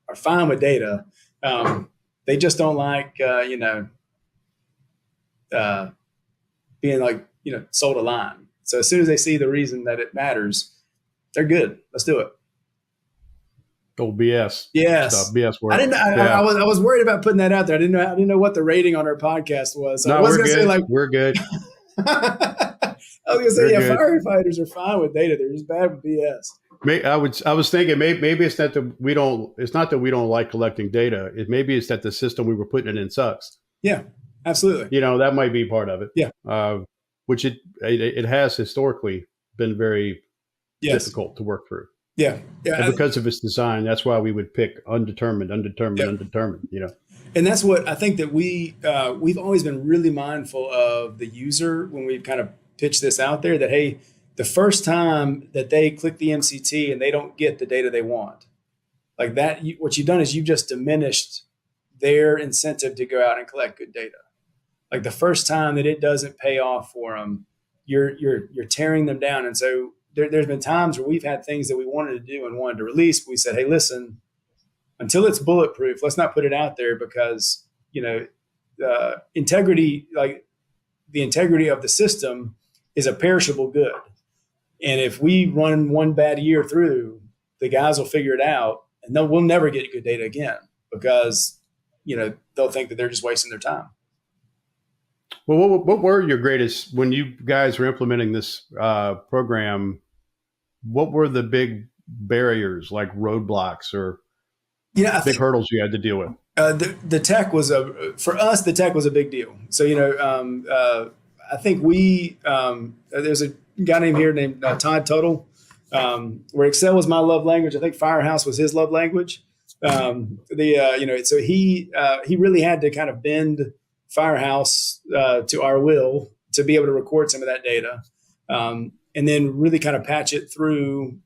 are fine with data. They just don't like, being like, sold a line. So as soon as they see the reason that it matters, they're good. Let's do it. Old BS. Yes. Stuff, BS work. I didn't. I was worried about putting that out there. I didn't know what the rating on our podcast was. So no, I was we're gonna good. say, like, we're good. I was gonna say, We're yeah, good. firefighters are fine with data. They're just bad with BS. I was thinking maybe it's not that we don't. It's not that we don't like collecting data. Maybe it's that the system we were putting it in sucks. Yeah, absolutely. That might be part of it. Yeah. Which it has historically been very difficult to work through. Yeah. And because of its design, that's why we would pick undetermined. And that's what I think that we've always been really mindful of the user when we've kind of pitched this out there, that, hey, the first time that they click the MCT and they don't get the data they want, like that, what you've done is you've just diminished their incentive to go out and collect good data. Like the first time that it doesn't pay off for them, you're tearing them down. And so there's been times where we've had things that we wanted to do and wanted to release, but we said, hey, listen, until it's bulletproof, let's not put it out there, because, integrity, like the integrity of the system is a perishable good. And if we run one bad year through, the guys will figure it out, and we'll never get good data again, because, they'll think that they're just wasting their time. Well, what were your greatest, when you guys were implementing this program, what were the big barriers, like roadblocks or big hurdles you had to deal with? The tech was for us, the tech was a big deal. So, I think there's a guy named Todd Tuttle, where Excel was my love language. I think Firehouse was his love language. So he really had to kind of bend Firehouse to our will to be able to record some of that data, and then really kind of patch it through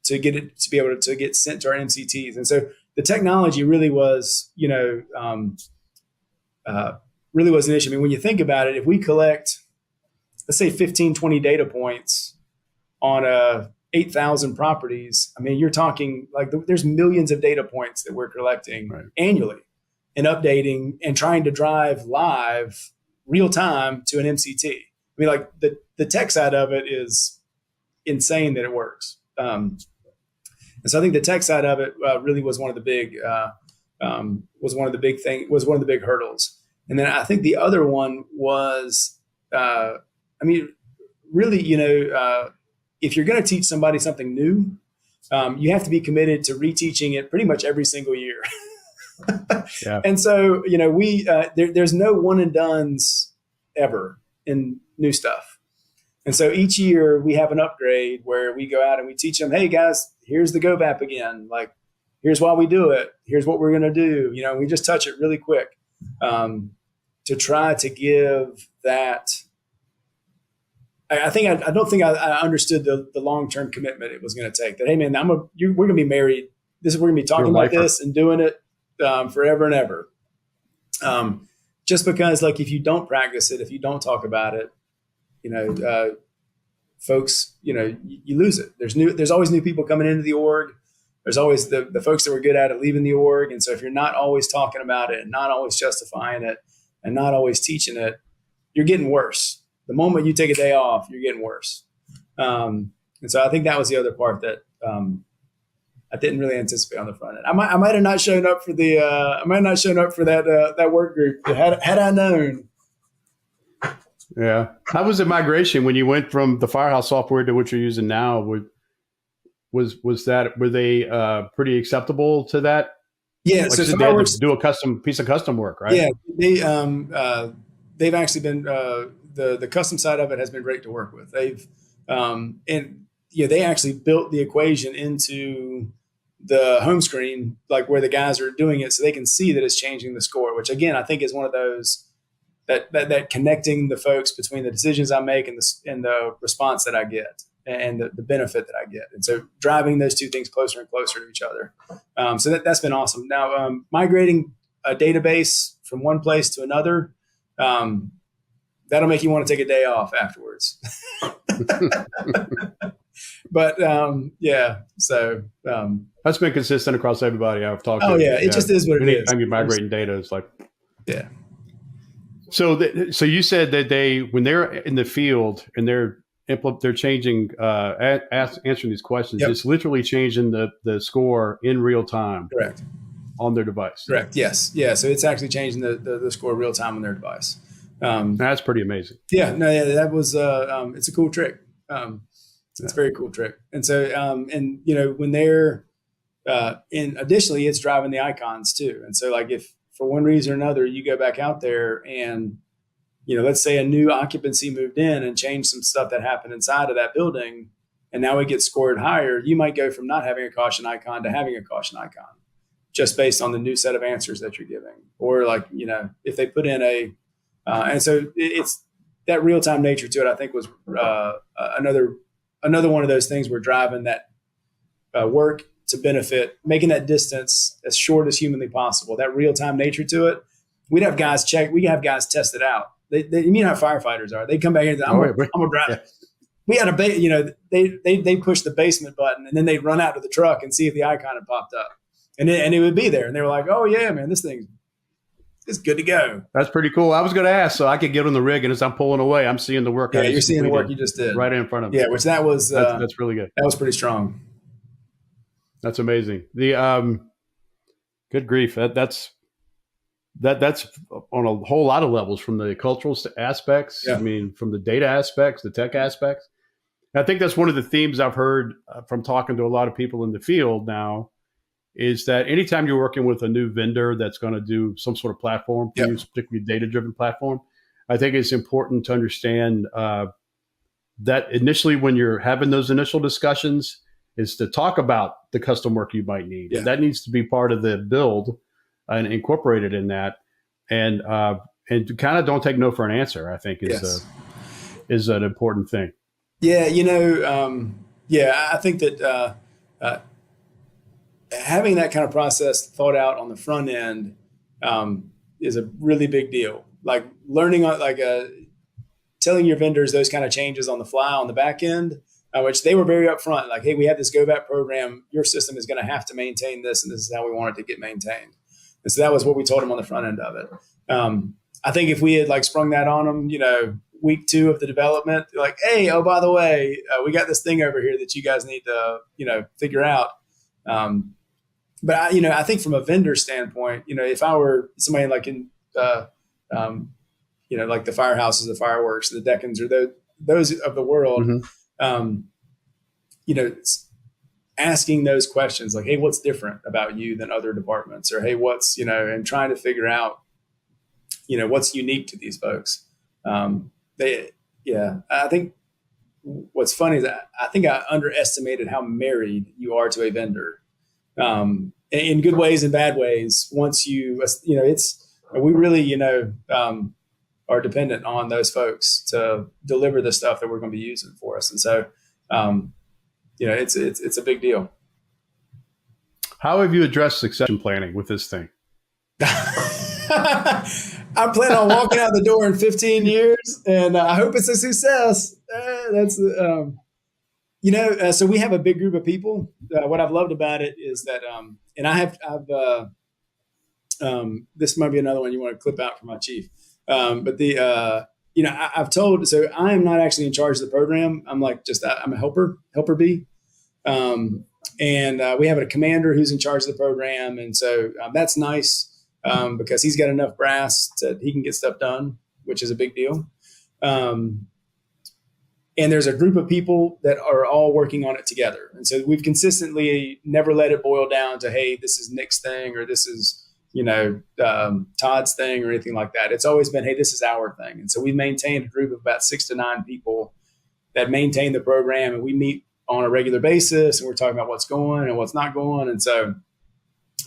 to get it to be able to get sent to our MCTs. And so the technology really was, really was an issue. I mean, when you think about it, if we collect, let's say 15, 20 data points on 8,000 properties, I mean, you're talking like there's millions of data points that we're collecting annually and updating and trying to drive live real time to an MCT. I mean, like the tech side of it is insane that it works. And so I think the tech side of it really was one of the big big hurdles. And then I think the other one was, if you're going to teach somebody something new, you have to be committed to reteaching it pretty much every single year. Yeah. And so, there's no one and dones ever in new stuff. And so each year we have an upgrade where we go out and we teach them, hey guys, here's the GoVap again. Like, here's why we do it. Here's what we're going to do. We just touch it really quick to try to give that. I don't think I understood the long-term commitment it was going to take. That, hey man, we're going to be married. We're going to be talking about this and doing it forever and ever. Just because, like, if you don't practice it, if you don't talk about it, folks, you lose it. There's always new people coming into the org. There's always the folks that were good at it leaving the org. And so if you're not always talking about it and not always justifying it and not always teaching it, you're getting worse. The moment you take a day off, you're getting worse. And so I think that was the other part that I didn't really anticipate on the front end. I might have not shown up for that work group had I known. Yeah. How was the migration when you went from the Firehouse software to what you're using now? Were they pretty acceptable to that? Yeah. Like, so they had to do a piece of custom work, right? Yeah. They've actually been the custom side of it has been great to work with. They've they actually built the equation into the home screen, like where the guys are doing it, so they can see that it's changing the score. Which again, I think is one of those that connecting the folks between the decisions I make and the response that I get and the benefit that I get. And so driving those two things closer and closer to each other. So that's been awesome. Now, migrating a database from one place to another, that'll make you want to take a day off afterwards. But so that's been consistent across everybody I've talked to. Oh yeah, it just is what it is. Anytime you're migrating data, it's like, yeah. So you said that when they're in the field and they're changing, answering these questions, it's literally changing the score in real time. Correct. On their device. Correct. Yes. Yeah. So it's actually changing the score real time on their device. That's pretty amazing. Yeah. No. Yeah. That was. It's a cool trick. It's a very cool trick. And so, and when they're, additionally, it's driving the icons too. And so, like, if for one reason or another you go back out there and let's say a new occupancy moved in and changed some stuff that happened inside of that building, and now it gets scored higher, you might go from not having a caution icon to having a caution icon, just based on the new set of answers that you're giving. Or like, if they put in and so it's that real-time nature to it, I think was another one of those things we're driving that work to benefit, making that distance as short as humanly possible, that real-time nature to it. We have guys test it out. You mean how firefighters are. They come back in and I'm going to drive. Yeah. We had they push the basement button and then they'd run out to the truck and see if the icon had popped up. And it would be there. And they were like, oh, yeah, man, this thing is good to go. That's pretty cool. I was going to ask, so I could get on the rig, and as I'm pulling away, I'm seeing the work. Yeah, you're seeing the work you just did. Right in front of me. Yeah, which that was that's really good. That was pretty strong. That's amazing. The good grief. That's on a whole lot of levels, from the cultural aspects. Yeah. I mean, from the data aspects, the tech aspects. I think that's one of the themes I've heard from talking to a lot of people in the field now, is that anytime you're working with a new vendor that's going to do some sort of platform, particularly data-driven platform, I think it's important to understand that initially when you're having those initial discussions is to talk about the custom work you might need. Yeah. That needs to be part of the build and incorporated in that. And kind of don't take no for an answer, I think is an important thing. Yeah. I think that having that kind of process thought out on the front end is a really big deal. Like learning, telling your vendors those kind of changes on the fly on the back end, which they were very upfront. Like, hey, we have this go back program. Your system is going to have to maintain this, and this is how we want it to get maintained. And so that was what we told them on the front end of it. I think if we had sprung that on them, week 2 of the development, like, hey, oh, by the way, we got this thing over here that you guys need to, figure out. But I think from a vendor standpoint, if I were somebody like in, like the firehouses, the fireworks, the Deckens, or those of the world, asking those questions like, hey, what's different about you than other departments? Or, hey, what's, and trying to figure out, what's unique to these folks. I think what's funny is I think I underestimated how married you are to a vendor. In good ways and bad ways. Once we really, are dependent on those folks to deliver the stuff that we're going to be using for us. And so, it's a big deal. How have you addressed succession planning with this thing? I plan on walking out the door in 15 years, and I hope it's a success. So we have a big group of people. What I've loved about it is that, and I've this might be another one you want to clip out from my chief. I've told, so I am not actually in charge of the program. I'm I'm a helper bee. And we have a commander who's in charge of the program. And so that's nice because he's got enough brass that he can get stuff done, which is a big deal. And there's a group of people that are all working on it together. And so we've consistently never let it boil down to, hey, this is Nick's thing, or this is, Todd's thing, or anything like that. It's always been, hey, this is our thing. And so we maintained a group of about 6 to 9 people that maintain the program, and we meet on a regular basis, and we're talking about what's going and what's not going. And so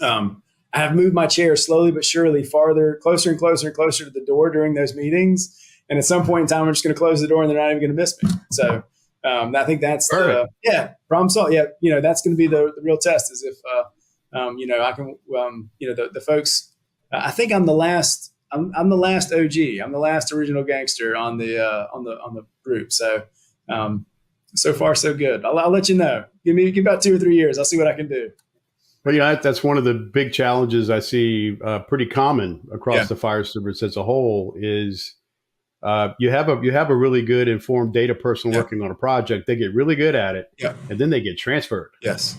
I have moved my chair slowly but surely closer and closer and closer to the door during those meetings. And at some point in time, I'm just going to close the door and they're not even going to miss me. So I think that's problem solved. Yeah. That's going to be the real test is if, I can, the folks, I think I'm the last OG. I'm the last original gangster on the group. So, so far so good. I'll let you know. Give me about 2 or 3 years. I'll see what I can do. Well, that's one of the big challenges I see pretty common across the fire service as a whole is you have a really good informed data person working on a project. They get really good at it, and then they get transferred. Yes.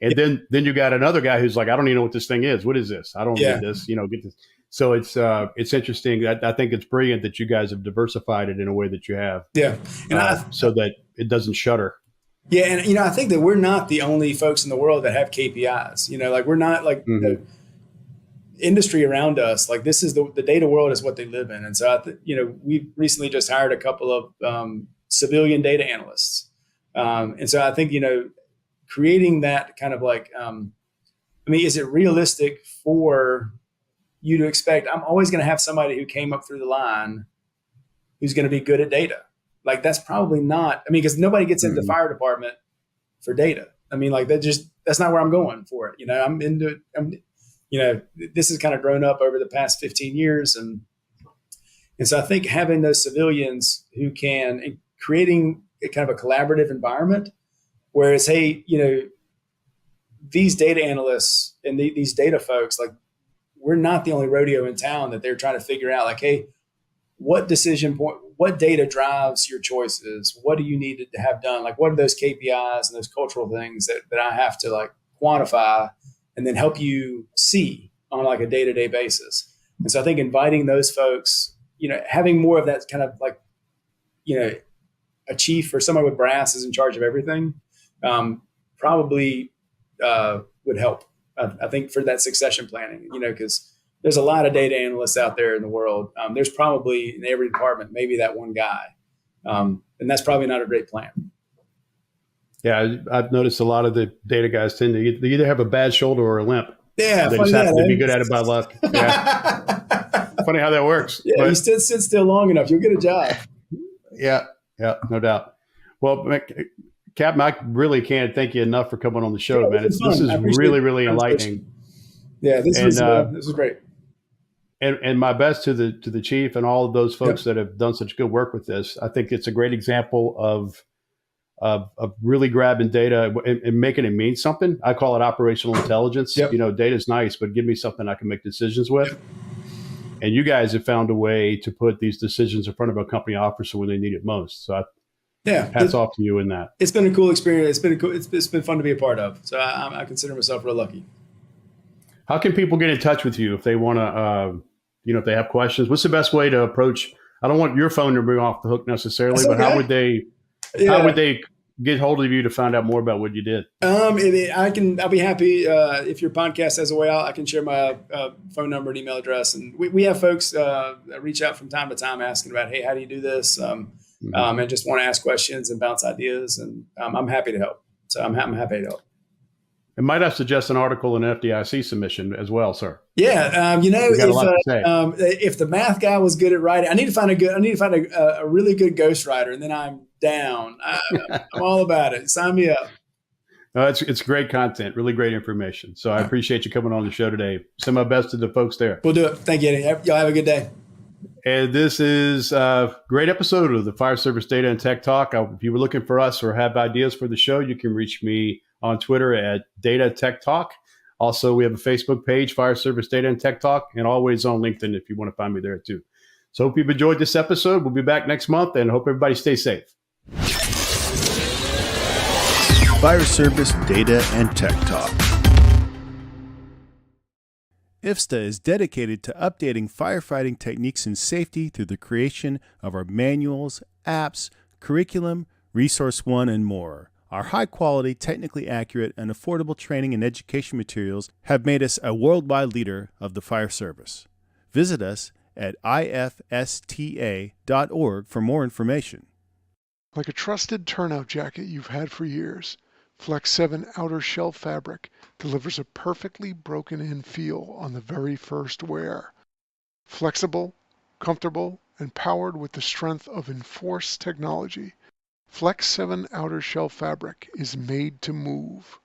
And then you got another guy who's like, I don't even know what this thing is. What is this? I don't need this. Get this. So it's interesting. I think it's brilliant that you guys have diversified it in a way that you have. Yeah, and so that it doesn't shudder. Yeah, and I think that we're not the only folks in the world that have KPIs. Like we're not like the industry around us. Like this is the data world is what they live in, and so we recently just hired a couple of civilian data analysts, and so I think creating that kind of like, is it realistic for you to expect I'm always going to have somebody who came up through the line who's going to be good at data? Like that's probably not, because nobody gets into the fire department for data. That's not where I'm going for it. This has kind of grown up over the past 15 years. And so I think having those civilians who and creating a kind of a collaborative environment, whereas, hey, these data analysts and these data folks, like we're not the only rodeo in town that they're trying to figure out like, hey, what data drives your choices? What do you need to have done? Like, what are those KPIs and those cultural things that I have to like quantify and then help you see on like a day-to-day basis? And so I think inviting those folks, having more of that kind of like, a chief or somebody with brass is in charge of everything, probably would help. I think for that succession planning, because there's a lot of data analysts out there in the world. There's probably in every department, maybe that one guy. And that's probably not a great plan. Yeah, I've noticed a lot of the data guys tend to they either have a bad shoulder or a limp. Yeah, they just happen to be good at it by luck. Yeah. Funny how that works. Yeah, you sit still long enough, you'll get a job. Yeah, no doubt. Well, Captain, I really can't thank you enough for coming on the show, man. This is really, really enlightening. Yeah, this was great. And my best to the chief and all of those folks that have done such good work with this. I think it's a great example of really grabbing data and making it mean something. I call it operational intelligence. Data is nice, but give me something I can make decisions with. And you guys have found a way to put these decisions in front of a company officer when they need it most. So hats off to you in that. It's been a cool experience. It's been fun to be a part of. So I consider myself real lucky. How can people get in touch with you if they want to, if they have questions? What's the best way to approach? I don't want your phone number off the hook necessarily, but how would they get hold of you to find out more about what you did? I'll be happy if your podcast has a way out. I can share my phone number and email address, and we have folks that reach out from time to time asking about, hey, how do you do this? And just want to ask questions and bounce ideas, and I'm happy to help. So I'm happy to help. And might I suggest an article in an FDIC submission as well, sir? Yeah, if the math guy was good at writing, I need to find a really good ghostwriter, and then I'm down. I'm all about it. Sign me up. It's great content, really great information. So I appreciate you coming on the show today. Send my best to the folks there. We'll do it. Thank you, Eddie. Y'all have a good day. And this is a great episode of the Fire Service Data and Tech Talk. If you were looking for us or have ideas for the show, you can reach me on Twitter at Data Tech Talk. Also, we have a Facebook page, Fire Service Data and Tech Talk, and always on LinkedIn if you want to find me there too. So hope you've enjoyed this episode. We'll be back next month and hope everybody stays safe. Fire Service Data and Tech Talk. IFSTA is dedicated to updating firefighting techniques and safety through the creation of our manuals, apps, curriculum, Resource One, and more. Our high-quality, technically accurate, and affordable training and education materials have made us a worldwide leader of the fire service. Visit us at ifsta.org for more information. Like a trusted turnout jacket you've had for years, Flex 7 outer shell fabric delivers a perfectly broken-in feel on the very first wear. Flexible, comfortable, and powered with the strength of Enforce technology, Flex 7 outer shell fabric is made to move.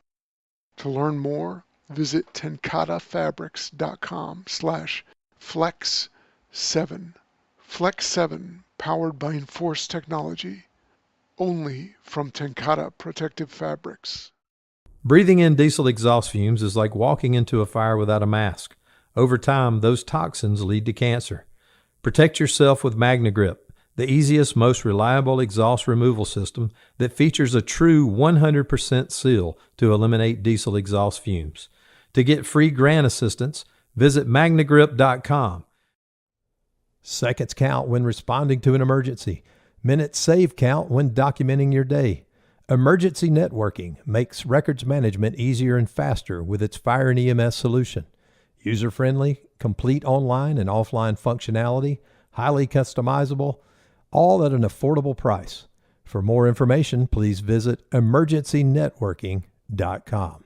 To learn more, visit tenkatafabrics.com/flex7. Flex 7, powered by Enforce technology, only from Tenkata Protective Fabrics. Breathing in diesel exhaust fumes is like walking into a fire without a mask. Over time, those toxins lead to cancer. Protect yourself with MagnaGrip, the easiest, most reliable exhaust removal system that features a true 100% seal to eliminate diesel exhaust fumes. To get free grant assistance, visit magnagrip.com. Seconds count when responding to an emergency. Minutes save count when documenting your day. Emergency Networking makes records management easier and faster with its Fire and EMS solution. User-friendly, complete online and offline functionality, highly customizable, all at an affordable price. For more information, please visit emergencynetworking.com.